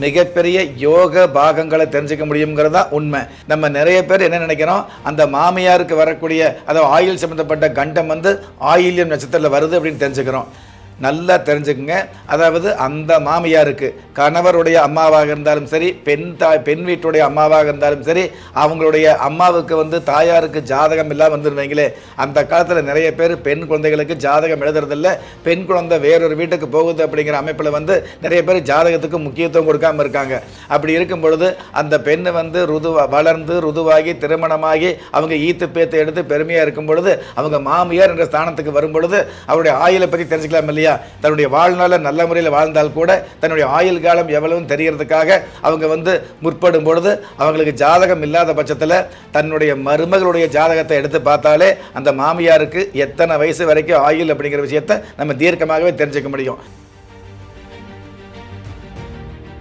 மிகப்பெரிய யோக பாகங்களை தெரிஞ்சுக்க முடியுங்கிறது தான் உண்மை. நம்ம நிறைய பேர் என்ன நினைக்கிறோம், அந்த மாமியாருக்கு வரக்கூடிய அதாவது ஆயில் சம்பந்தப்பட்ட கண்டம் வந்து ஆயில்யம் நட்சத்திரத்தில் வருது அப்படின்னு தெரிஞ்சுக்கிறோம். நல்லா தெரிஞ்சுக்குங்க. அதாவது அந்த மாமியாருக்கு கணவருடைய அம்மாவாக இருந்தாலும் சரி, பெண் வீட்டுடைய அம்மாவாக இருந்தாலும் சரி, அவங்களுடைய அம்மாவுக்கு வந்து தாயாருக்கு ஜாதகம் இல்லாமல் வந்துருவீங்களே, அந்த காலத்தில் நிறைய பேர் பெண் குழந்தைகளுக்கு ஜாதகம் எழுதுறதில்ல. பெண் குழந்தை வேறொரு வீட்டுக்கு போகுது அப்படிங்கிற அமைப்பில் வந்து நிறைய பேர் ஜாதகத்துக்கு முக்கியத்துவம் கொடுக்காமல் இருக்காங்க. அப்படி இருக்கும் பொழுது அந்த பெண்ணு வந்து வளர்ந்து ருதுவாகி திருமணமாகி அவங்க ஈத்து பேத்து எடுத்து பெருமையாக இருக்கும் பொழுது அவங்க மாமியார் என்ற ஸ்தானத்துக்கு வரும் பொழுது அவருடைய ஆயிலை பற்றி தெரிஞ்சுக்கலாம் இல்லையா? தன்னுடைய வாழ்நாள நல்ல முறையில் வாழ்ந்தால் கூட தன்னுடைய ஆயுள் காலம் எவ்வளவு தெரியறதுக்காக அவங்க வந்து முற்படும் பொழுது அவங்களுக்கு ஜாதகம் இல்லாத பட்சத்தில் தன்னுடைய மருமகளுடைய ஜாதகத்தை எடுத்து பார்த்தாலே அந்த மாமியாருக்கு எத்தனை வயசு வரைக்கும் ஆயுள் அப்படிங்கிற விஷயத்தை நம்ம தீர்க்கமாகவே தெரிஞ்சுக்க முடியும்.